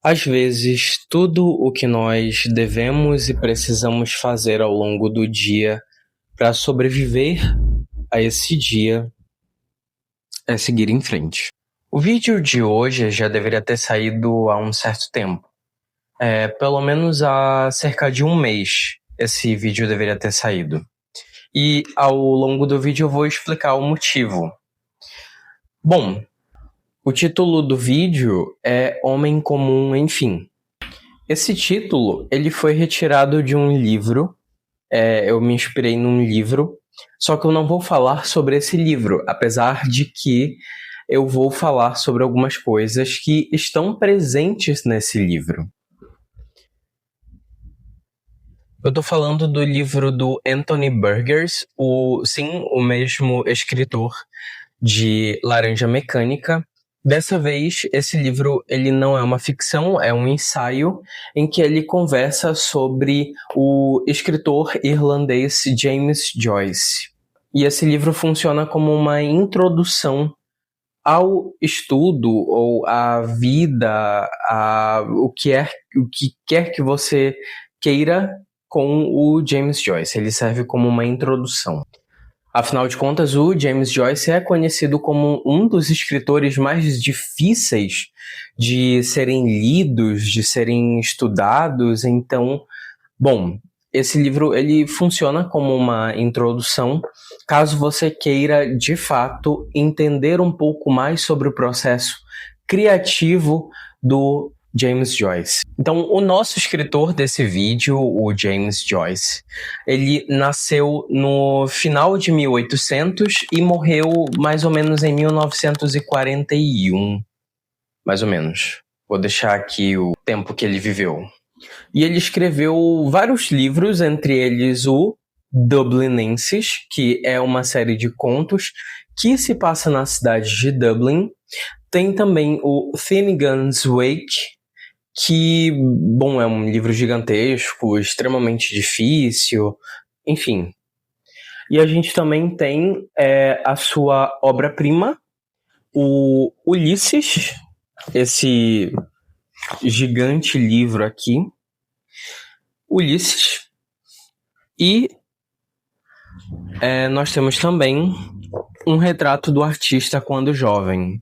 Às vezes, tudo o que nós devemos e precisamos fazer ao longo do dia para sobreviver a esse dia é seguir em frente. O vídeo de hoje já deveria ter saído há um certo tempo. Pelo menos há cerca de um mês esse vídeo deveria ter saído. E ao longo do vídeo eu vou explicar o motivo. Bom, o título do vídeo é Homem Comum, Enfim. Esse título ele foi retirado de um livro. Eu me inspirei num livro, só que eu não vou falar sobre esse livro, apesar de que eu vou falar sobre algumas coisas que estão presentes nesse livro. Eu estou falando do livro do Anthony Burgess, o mesmo escritor de Laranja Mecânica. Dessa vez, esse livro ele não é uma ficção, é um ensaio em que ele conversa sobre o escritor irlandês James Joyce. E esse livro funciona como uma introdução ao estudo ou à vida, o que quer que você queira com o James Joyce. Ele serve como uma introdução. Afinal de contas, o James Joyce é conhecido como um dos escritores mais difíceis de serem lidos, de serem estudados. Então, bom, esse livro ele funciona como uma introdução, caso você queira, de fato, entender um pouco mais sobre o processo criativo do James Joyce. Então, o nosso escritor desse vídeo, o James Joyce, ele nasceu no final de 1800 e morreu mais ou menos em 1941, mais ou menos. Vou deixar aqui o tempo que ele viveu. E ele escreveu vários livros, entre eles o Dublinenses, que é uma série de contos que se passa na cidade de Dublin. Tem também o Finnegan's Wake, que, bom, é um livro gigantesco, extremamente difícil, enfim. E a gente também tem a sua obra-prima, o Ulisses, esse gigante livro aqui, Ulisses. E nós temos também um retrato do artista quando jovem.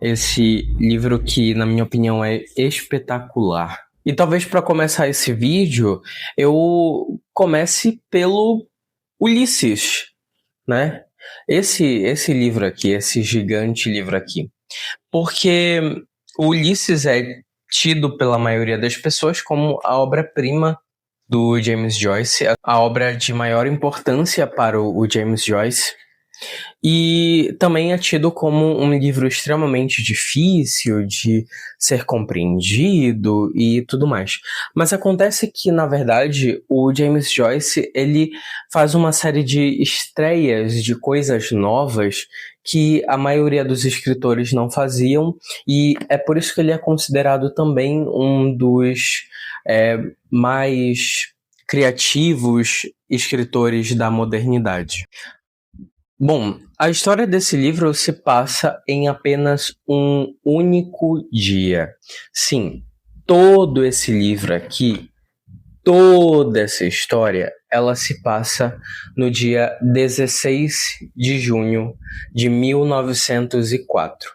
Esse livro que, na minha opinião, é espetacular. E talvez para começar esse vídeo, eu comece pelo Ulisses, né? Esse livro aqui, esse gigante livro aqui. Porque o Ulisses é tido pela maioria das pessoas como a obra-prima do James Joyce, a obra de maior importância para o James Joyce. E também é tido como um livro extremamente difícil de ser compreendido e tudo mais. Mas acontece que, na verdade, o James Joyce ele faz uma série de estreias de coisas novas que a maioria dos escritores não faziam, e é por isso que ele é considerado também um dos mais criativos escritores da modernidade. Bom, a história desse livro se passa em apenas um único dia. Sim, todo esse livro aqui, toda essa história, ela se passa no dia 16 de junho de 1904.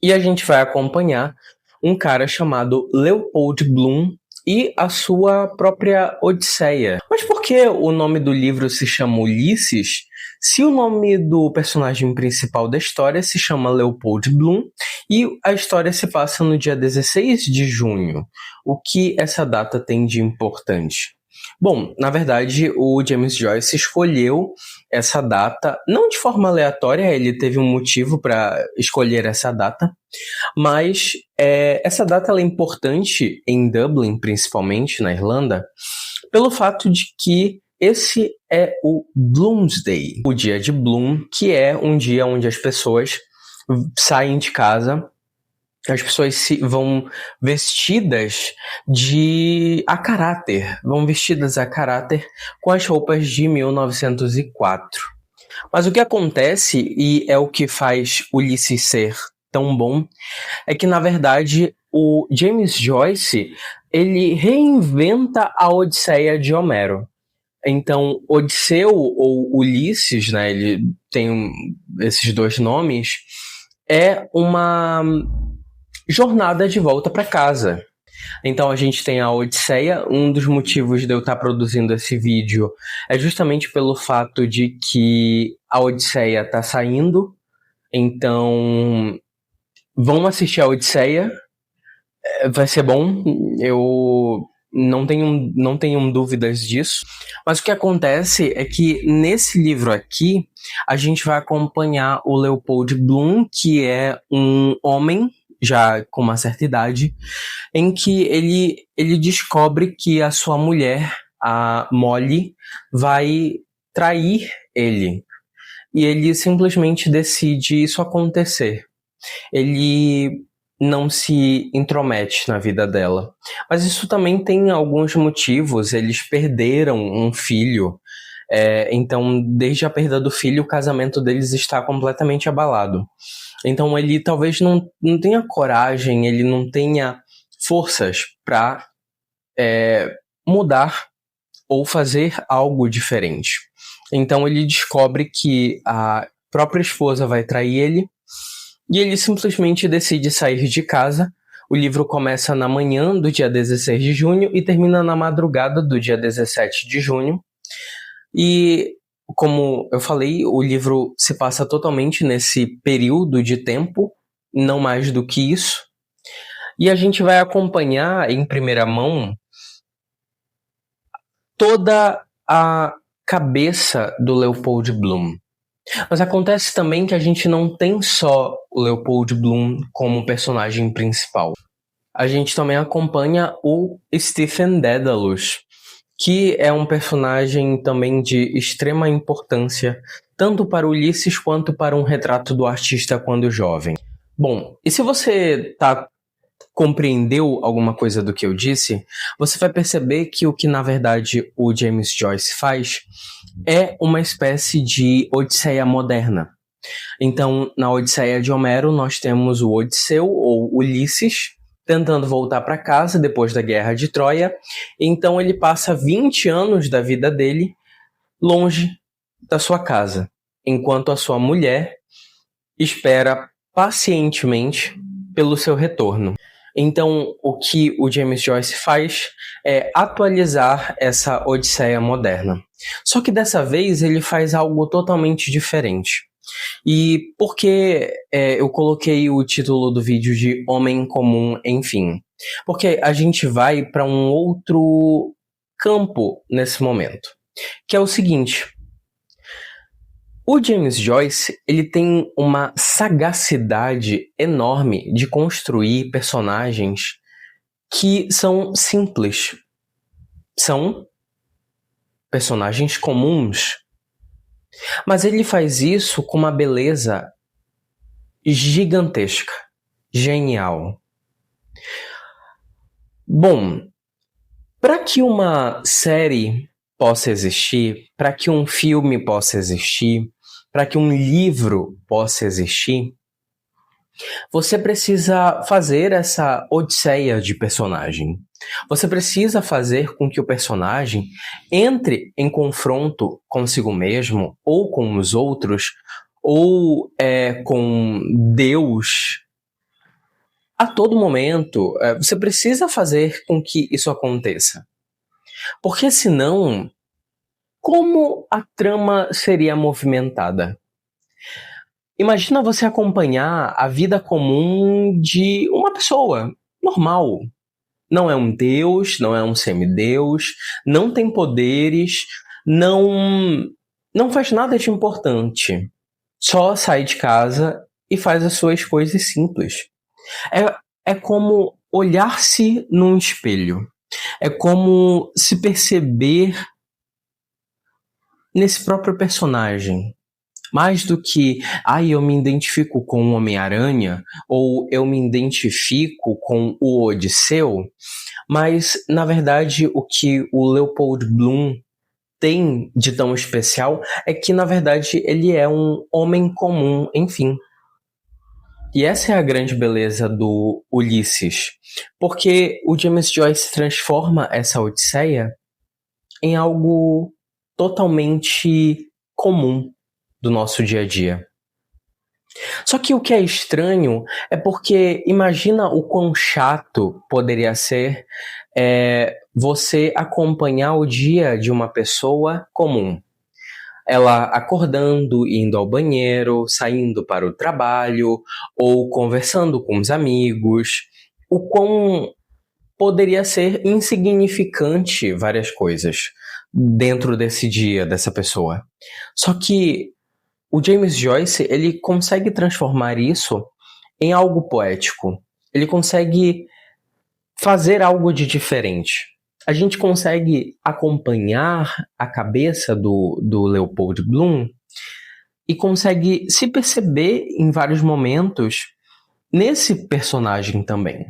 E a gente vai acompanhar um cara chamado Leopold Bloom e a sua própria Odisseia. Mas por que o nome do livro se chama Ulisses, se o nome do personagem principal da história se chama Leopold Bloom e a história se passa no dia 16 de junho? O que essa data tem de importante? Bom, na verdade, o James Joyce escolheu essa data, não de forma aleatória, ele teve um motivo para escolher essa data, mas essa data ela é importante em Dublin, principalmente na Irlanda, pelo fato de que esse é o Bloomsday, o dia de Bloom, que é um dia onde as pessoas saem de casa, as pessoas vão vestidas a caráter, com as roupas de 1904. Mas o que acontece, e é o que faz Ulisses ser tão bom é que, na verdade, o James Joyce, ele reinventa a Odisseia de Homero. Então, Odisseu ou Ulisses, né, ele tem esses dois nomes, é uma jornada de volta para casa. Então a gente tem a Odisseia. Um dos motivos de eu estar produzindo esse vídeo é justamente pelo fato de que a Odisseia está saindo. Então vão assistir a Odisseia, vai ser bom, eu não tenho dúvidas disso. Mas o que acontece é que nesse livro aqui a gente vai acompanhar o Leopold Bloom, que é um homem já com uma certa idade, em que ele descobre que a sua mulher, a Molly, vai trair ele. E ele simplesmente decide isso acontecer. Ele não se intromete na vida dela. Mas isso também tem alguns motivos. Eles perderam um filho. Então, desde a perda do filho, o casamento deles está completamente abalado. Então ele talvez não tenha coragem, ele não tenha forças para mudar ou fazer algo diferente. Então ele descobre que a própria esposa vai trair ele e ele simplesmente decide sair de casa. O livro começa na manhã do dia 16 de junho e termina na madrugada do dia 17 de junho. E, como eu falei, o livro se passa totalmente nesse período de tempo, não mais do que isso. E a gente vai acompanhar em primeira mão toda a cabeça do Leopold Bloom. Mas acontece também que a gente não tem só o Leopold Bloom como personagem principal. A gente também acompanha o Stephen Dedalus, que é um personagem também de extrema importância, tanto para Ulisses quanto para um retrato do artista quando jovem. Bom, e se você compreendeu alguma coisa do que eu disse, você vai perceber que o que na verdade o James Joyce faz é uma espécie de Odisseia moderna. Então, na Odisseia de Homero, nós temos o Odisseu, ou Ulisses, tentando voltar para casa depois da Guerra de Troia. Então ele passa 20 anos da vida dele longe da sua casa, enquanto a sua mulher espera pacientemente pelo seu retorno. Então, o que o James Joyce faz é atualizar essa Odisseia moderna. Só que dessa vez ele faz algo totalmente diferente. E por que eu coloquei o título do vídeo de Homem Comum, enfim? Porque a gente vai para um outro campo nesse momento, que é o seguinte. O James Joyce, ele tem uma sagacidade enorme de construir personagens que são simples. São personagens comuns. Mas ele faz isso com uma beleza gigantesca, genial. Bom, para que uma série possa existir, para que um filme possa existir, para que um livro possa existir, você precisa fazer essa odisseia de personagem. Você precisa fazer com que o personagem entre em confronto consigo mesmo, ou com os outros, ou com Deus. A todo momento, você precisa fazer com que isso aconteça. Porque senão, como a trama seria movimentada? Imagina você acompanhar a vida comum de uma pessoa normal. Não é um deus, não é um semideus, não tem poderes, não faz nada de importante. Só sai de casa e faz as suas coisas simples. É como olhar-se num espelho. É como se perceber nesse próprio personagem. Mais do que, eu me identifico com o Homem-Aranha, ou eu me identifico com o Odisseu, mas, na verdade, o que o Leopold Bloom tem de tão especial é que, na verdade, ele é um homem comum, enfim. E essa é a grande beleza do Ulisses, porque o James Joyce transforma essa Odisseia em algo totalmente comum do nosso dia a dia. Só que o que é estranho é porque imagina o quão chato poderia ser você acompanhar o dia de uma pessoa comum. Ela acordando, indo ao banheiro, saindo para o trabalho ou conversando com os amigos. O quão poderia ser insignificante várias coisas dentro desse dia dessa pessoa. Só que o James Joyce, ele consegue transformar isso em algo poético. Ele consegue fazer algo de diferente. A gente consegue acompanhar a cabeça do Leopold Bloom e consegue se perceber em vários momentos nesse personagem também.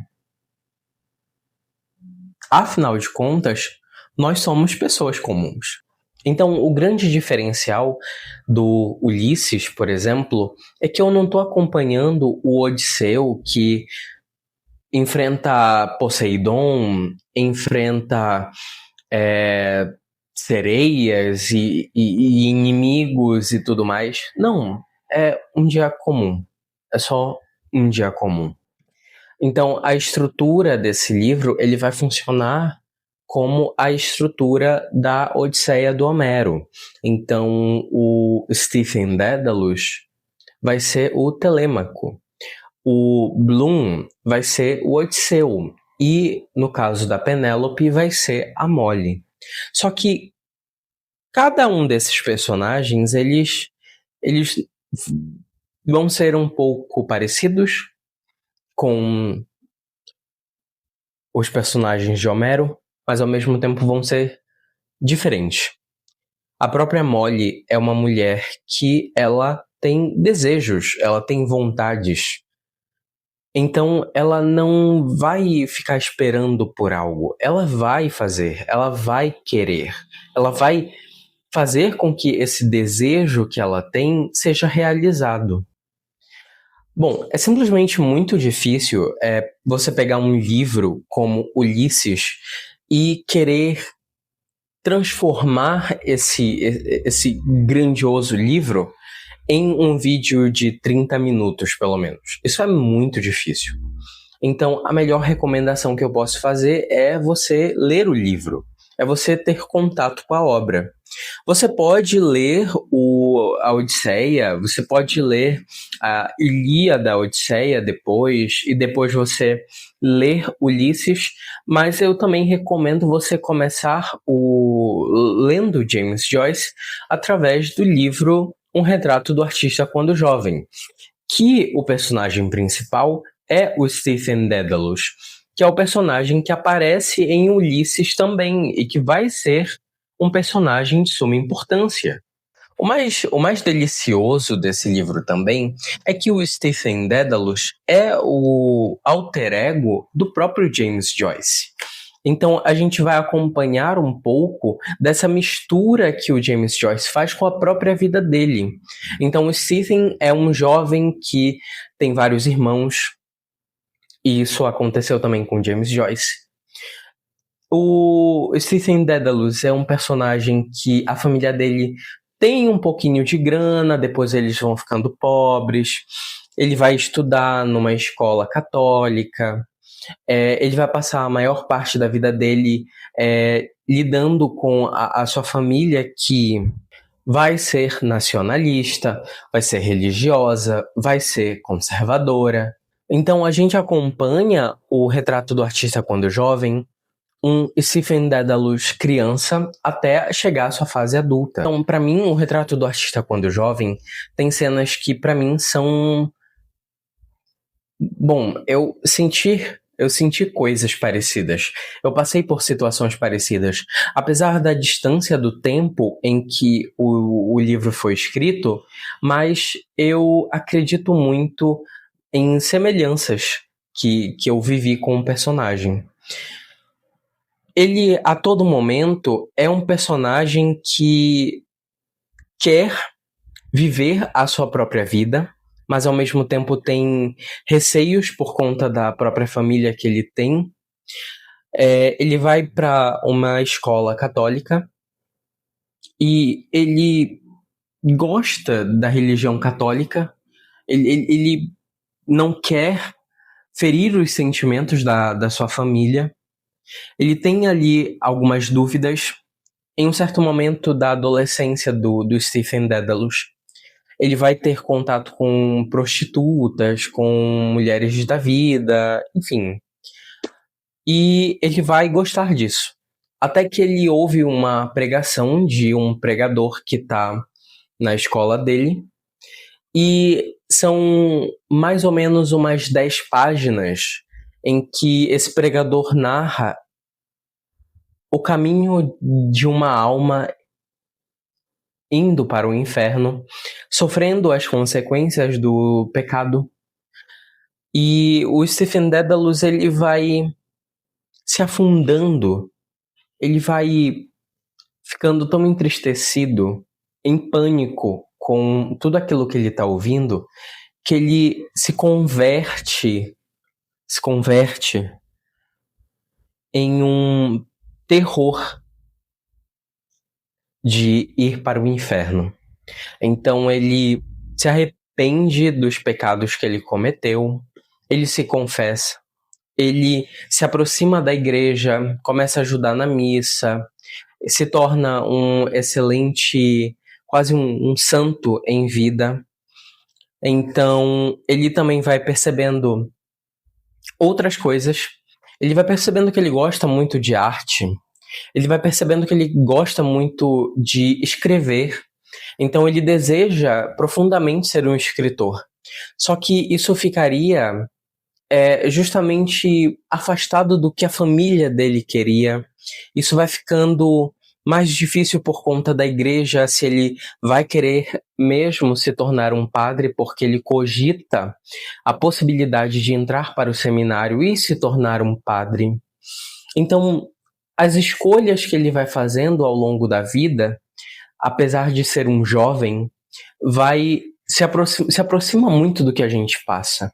Afinal de contas, nós somos pessoas comuns. Então, o grande diferencial do Ulisses, por exemplo, é que eu não estou acompanhando o Odisseu que enfrenta Poseidon, enfrenta sereias e inimigos e tudo mais. Não, é um dia comum. É só um dia comum. Então, a estrutura desse livro ele vai funcionar como a estrutura da Odisseia do Homero. Então, o Stephen Dedalus vai ser o Telêmaco. O Bloom vai ser o Odisseu. E, no caso da Penélope, vai ser a Molly. Só que cada um desses personagens, eles vão ser um pouco parecidos com os personagens de Homero, mas ao mesmo tempo vão ser diferentes. A própria Molly é uma mulher que ela tem desejos, ela tem vontades. Então ela não vai ficar esperando por algo, ela vai fazer, ela vai querer, ela vai fazer com que esse desejo que ela tem seja realizado. Bom, é simplesmente muito difícil você pegar um livro como Ulisses e querer transformar esse grandioso livro em um vídeo de 30 minutos, pelo menos. Isso é muito difícil. Então, a melhor recomendação que eu posso fazer é você ler o livro, é você ter contato com a obra. Você pode ler a Odisseia, você pode ler a Ilíada da Odisseia depois, e depois você ler Ulisses, mas eu também recomendo você começar lendo James Joyce através do livro Um Retrato do Artista Quando Jovem, que o personagem principal é o Stephen Dedalus, que é o personagem que aparece em Ulisses também e que vai ser um personagem de suma importância. O mais delicioso desse livro também é que o Stephen Dedalus é o alter ego do próprio James Joyce. Então a gente vai acompanhar um pouco dessa mistura que o James Joyce faz com a própria vida dele. Então o Stephen é um jovem que tem vários irmãos, e isso aconteceu também com James Joyce. O Stephen Dedalus é um personagem que a família dele tem um pouquinho de grana, depois eles vão ficando pobres. Ele vai estudar numa escola católica. Ele vai passar a maior parte da vida dele lidando com a sua família, que vai ser nacionalista, vai ser religiosa, vai ser conservadora. Então a gente acompanha o retrato do artista quando jovem, um Stephen Dedalus criança até chegar à sua fase adulta. Então, para mim, o retrato do artista quando jovem tem cenas que para mim são... Bom, eu senti coisas parecidas. Eu passei por situações parecidas. Apesar da distância do tempo em que o livro foi escrito, mas eu acredito muito em semelhanças que eu vivi com o personagem. Ele, a todo momento, é um personagem que quer viver a sua própria vida, mas ao mesmo tempo tem receios por conta da própria família que ele tem. Ele vai para uma escola católica e ele gosta da religião católica. Ele não quer ferir os sentimentos da sua família. Ele tem ali algumas dúvidas. Em um certo momento da adolescência do Stephen Dedalus, ele vai ter contato com prostitutas, com mulheres da vida, enfim. E ele vai gostar disso. Até que ele ouve uma pregação de um pregador que está na escola dele. E são mais ou menos umas 10 páginas em que esse pregador narra o caminho de uma alma indo para o inferno, sofrendo as consequências do pecado. E o Stephen Dedalus, ele vai se afundando, ele vai ficando tão entristecido, em pânico com tudo aquilo que ele está ouvindo, que ele se converte em um terror de ir para o inferno. Então ele se arrepende dos pecados que ele cometeu, ele se confessa, ele se aproxima da igreja, começa a ajudar na missa, se torna um excelente, quase um santo em vida. Então ele também vai percebendo outras coisas. Ele vai percebendo que ele gosta muito de arte. Ele vai percebendo que ele gosta muito de escrever. Então ele deseja profundamente ser um escritor. Só que isso ficaria justamente afastado do que a família dele queria. Isso vai ficando mais difícil por conta da igreja, se ele vai querer mesmo se tornar um padre, porque ele cogita a possibilidade de entrar para o seminário e se tornar um padre. Então, as escolhas que ele vai fazendo ao longo da vida, apesar de ser um jovem, se aproxima muito do que a gente passa,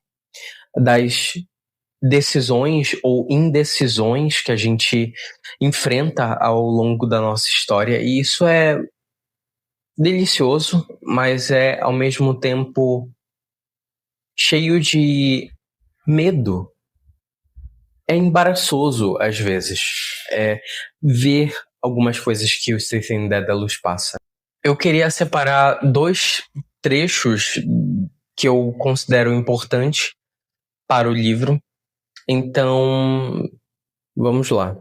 das decisões ou indecisões que a gente enfrenta ao longo da nossa história. E isso é delicioso, mas é ao mesmo tempo cheio de medo. É embaraçoso às vezes ver algumas coisas que o Stephen Dedalus passa. Eu queria separar 2 trechos que eu considero importantes para o livro. Então, vamos lá.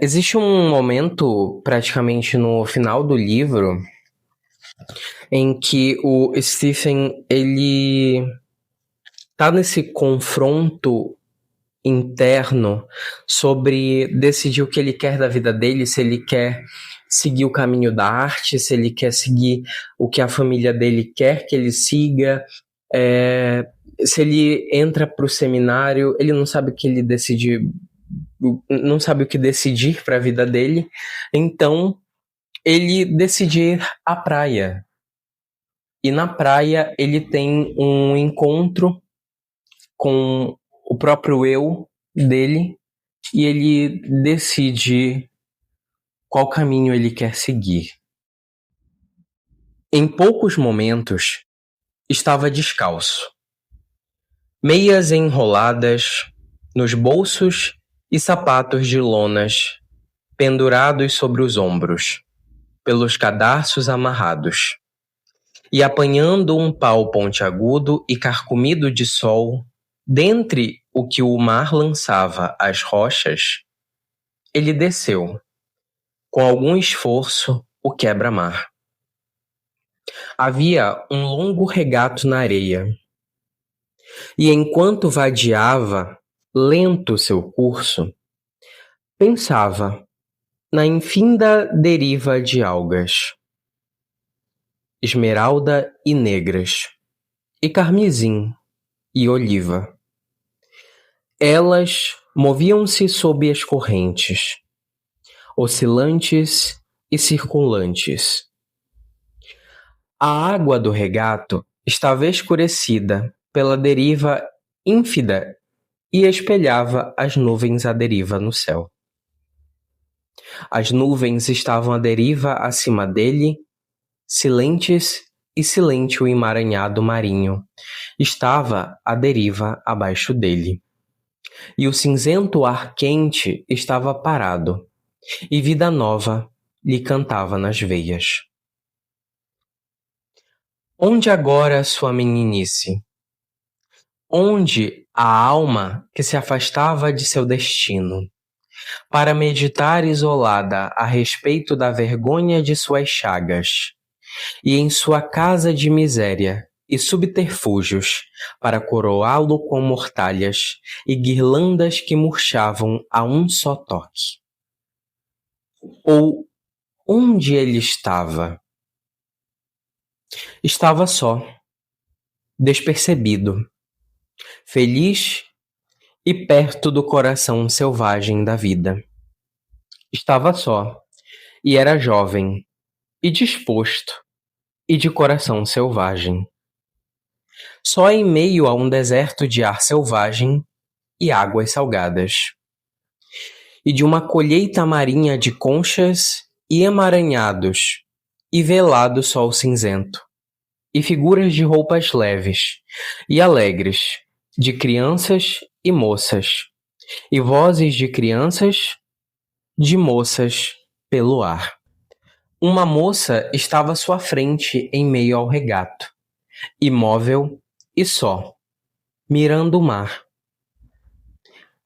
Existe um momento, praticamente no final do livro, em que o Stephen, ele tá nesse confronto interno sobre decidir o que ele quer da vida dele, se ele quer seguir o caminho da arte, se ele quer seguir o que a família dele quer que ele siga, se ele entra para o seminário, ele não sabe o que ele decide, não sabe o que decidir para a vida dele. Então ele decide ir à praia. E na praia ele tem um encontro com o próprio eu dele e ele decide qual caminho ele quer seguir. Em poucos momentos, estava descalço, meias enroladas nos bolsos e sapatos de lonas pendurados sobre os ombros, pelos cadarços amarrados, e apanhando um pau pontiagudo e carcomido de sol, dentre o que o mar lançava às rochas, ele desceu, com algum esforço, o quebra-mar. Havia um longo regato na areia, e enquanto vadiava, lento seu curso, pensava na infinda deriva de algas, esmeralda e negras, e carmesim e oliva. Elas moviam-se sob as correntes, oscilantes e circulantes. A água do regato estava escurecida pela deriva ínfida e espelhava as nuvens à deriva no céu. As nuvens estavam à deriva acima dele, silentes, e silente o emaranhado marinho estava à deriva abaixo dele. E o cinzento ar quente estava parado, e vida nova lhe cantava nas veias. Onde agora sua meninice? Onde a alma que se afastava de seu destino, para meditar isolada a respeito da vergonha de suas chagas, e em sua casa de miséria e subterfúgios, para coroá-lo com mortalhas e guirlandas que murchavam a um só toque? Ou onde ele estava? Estava só, despercebido, feliz e perto do coração selvagem da vida. Estava só, e era jovem, e disposto, e de coração selvagem. Só em meio a um deserto de ar selvagem e águas salgadas, e de uma colheita marinha de conchas e emaranhados, e velado sol cinzento, e figuras de roupas leves e alegres, de crianças e moças, e vozes de crianças, de moças, pelo ar. Uma moça estava à sua frente em meio ao regato, imóvel e só, mirando o mar.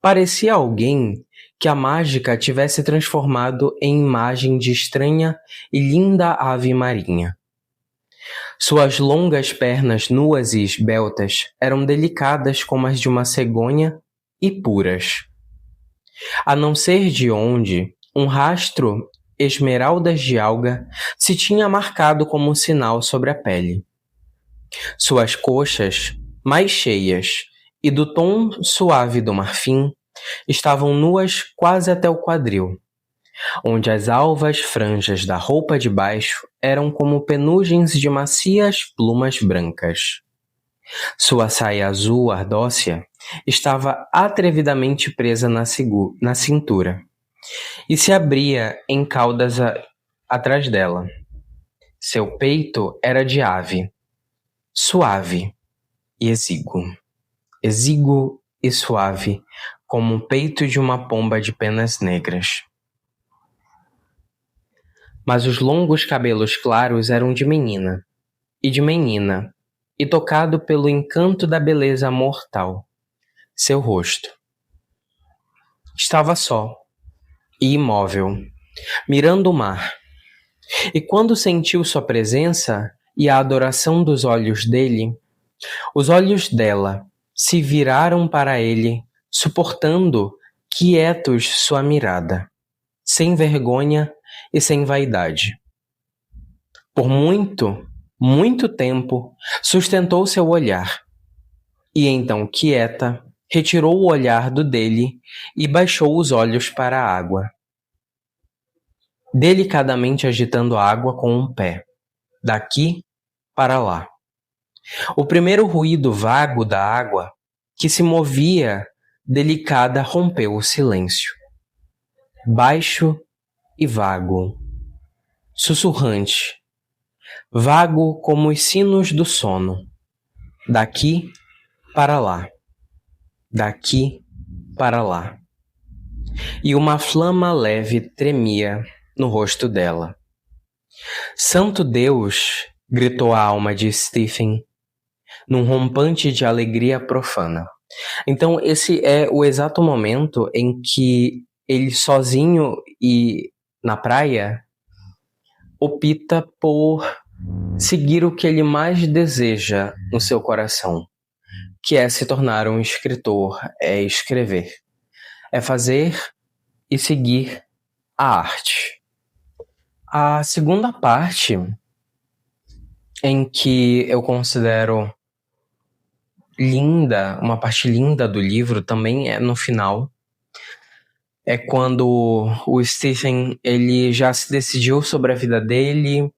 Parecia alguém que a mágica tivesse transformado em imagem de estranha e linda ave marinha. Suas longas pernas nuas e esbeltas eram delicadas como as de uma cegonha e puras. A não ser de onde um rastro esmeraldas de alga se tinha marcado como um sinal sobre a pele. Suas coxas, mais cheias e do tom suave do marfim, estavam nuas quase até o quadril, onde as alvas franjas da roupa de baixo eram como penugens de macias plumas brancas. Sua saia azul ardócia estava atrevidamente presa na cintura e se abria em caudas atrás dela. Seu peito era de ave, suave e exíguo e suave, como o peito de uma pomba de penas negras. Mas os longos cabelos claros eram de menina, e tocado pelo encanto da beleza mortal, seu rosto. Estava só e imóvel, mirando o mar, e quando sentiu sua presença e a adoração dos olhos dele, os olhos dela se viraram para ele, suportando quietos sua mirada, sem vergonha e sem vaidade. Por muito, muito tempo, sustentou seu olhar, e então, quieta, retirou o olhar do dele e baixou os olhos para a água, delicadamente agitando a água com um pé, daqui para lá. O primeiro ruído vago da água, que se movia delicada, rompeu o silêncio. Baixo e vago, sussurrante, vago como os sinos do sono, daqui para lá, daqui para lá. E uma flama leve tremia no rosto dela. Santo Deus! Gritou a alma de Stephen, num rompante de alegria profana. Então esse é o exato momento em que ele sozinho e na praia opta por seguir o que ele mais deseja no seu coração, que é se tornar um escritor, é escrever, é fazer e seguir a arte. A segunda parte, em que eu considero linda, uma parte linda do livro, também é no final. É quando o Stephen ele já se decidiu sobre a vida dele,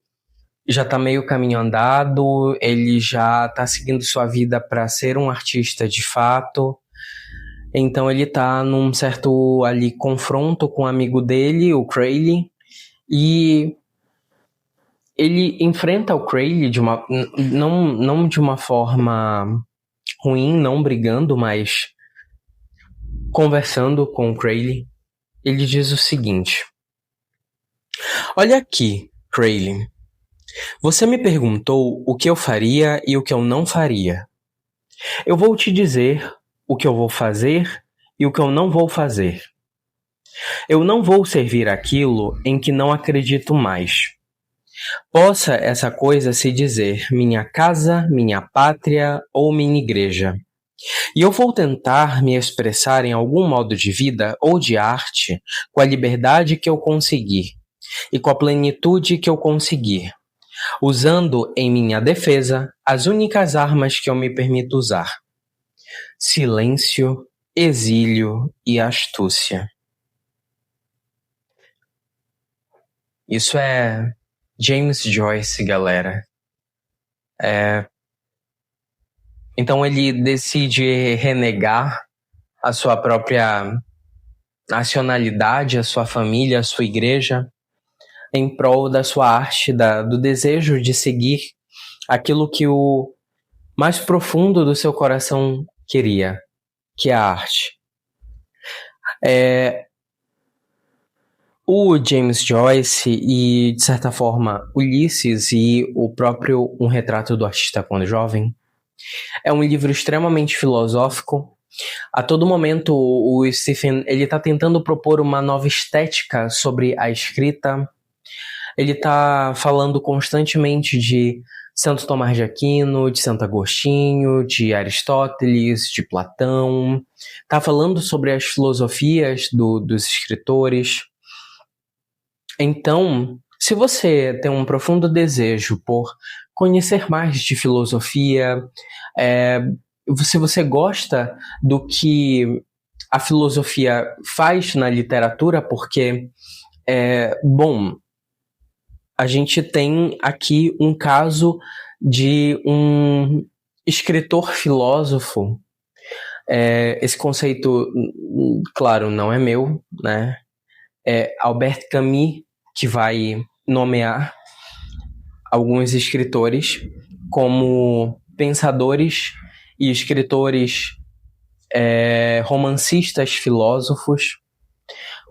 já tá meio caminho andado, ele já tá seguindo sua vida para ser um artista de fato. Então ele tá num certo ali confronto com um amigo dele, o Crayley, e ele enfrenta o Crayley não de uma forma ruim, não brigando, mas conversando com o Crayley. Ele diz o seguinte: olha aqui, Crayley. Você me perguntou o que eu faria e o que eu não faria. Eu vou te dizer o que eu vou fazer e o que eu não vou fazer. Eu não vou servir aquilo em que não acredito mais. Possa essa coisa se dizer minha casa, minha pátria ou minha igreja. E eu vou tentar me expressar em algum modo de vida ou de arte com a liberdade que eu conseguir e com a plenitude que eu conseguir, usando em minha defesa as únicas armas que eu me permito usar: silêncio, exílio e astúcia. Isso é James Joyce, galera. Então ele decide renegar a sua própria nacionalidade, a sua família, a sua igreja, em prol da sua arte, do desejo de seguir aquilo que o mais profundo do seu coração queria, que é a arte. O James Joyce e, de certa forma, Ulisses e o próprio Um Retrato do Artista Quando Jovem é um livro extremamente filosófico. A todo momento, o Stephen ele está tentando propor uma nova estética sobre a escrita. Ele está falando constantemente de Santo Tomás de Aquino, de Santo Agostinho, de Aristóteles, de Platão. Está falando sobre as filosofias dos escritores. Então, se você tem um profundo desejo por conhecer mais de filosofia, se você gosta do que a filosofia faz na literatura, porque, a gente tem aqui um caso de um escritor filósofo. Esse conceito, claro, não é meu, né? É Albert Camus que vai nomear alguns escritores como pensadores e escritores romancistas filósofos,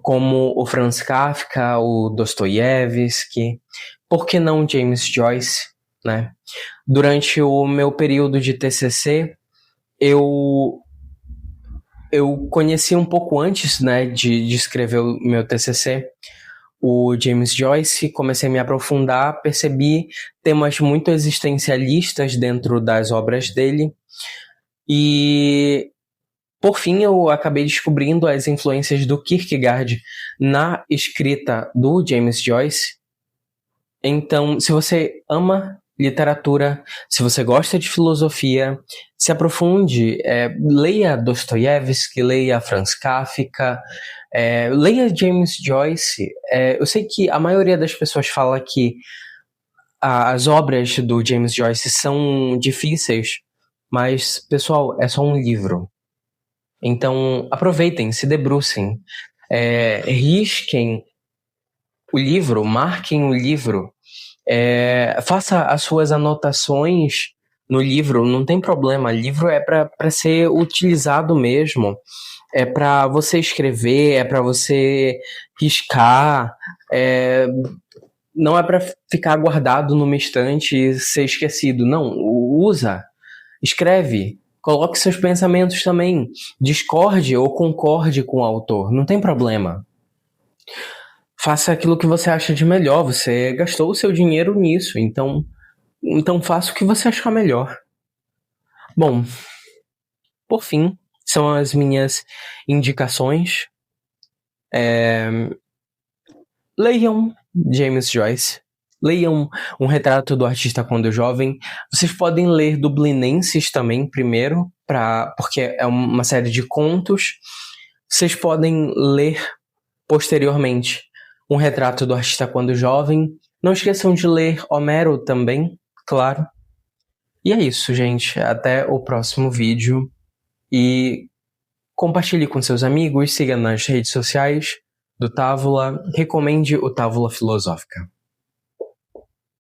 como o Franz Kafka, o Dostoiévski, por que não James Joyce, né? Durante o meu período de TCC, eu conheci um pouco antes, né, de escrever o meu TCC, o James Joyce, comecei a me aprofundar, percebi temas muito existencialistas dentro das obras dele e, por fim, eu acabei descobrindo as influências do Kierkegaard na escrita do James Joyce. Então, se você ama literatura, se você gosta de filosofia, se aprofunde, leia Dostoiévski, leia Franz Kafka, leia James Joyce. Eu sei que a maioria das pessoas fala que as obras do James Joyce são difíceis, mas, pessoal, é só um livro. Então, aproveitem, se debrucem, risquem o livro, marquem o livro, faça as suas anotações no livro, não tem problema, livro é para ser utilizado mesmo, é para você escrever, é para você riscar, não é para ficar guardado numa estante e ser esquecido, não, usa, escreve, coloque seus pensamentos também, discorde ou concorde com o autor, não tem problema. Faça aquilo que você acha de melhor, você gastou o seu dinheiro nisso, então faça o que você achar melhor. Bom, por fim, são as minhas indicações. Leiam James Joyce, leiam Um Retrato do Artista Quando Jovem. Vocês podem ler Dublinenses também primeiro, porque é uma série de contos. Vocês podem ler posteriormente Um Retrato do Artista Quando Jovem, Não esqueçam de ler Homero também, claro. E é isso, gente. Até o próximo vídeo. E compartilhe com seus amigos, siga nas redes sociais do Távola, recomende o Távola Filosófica.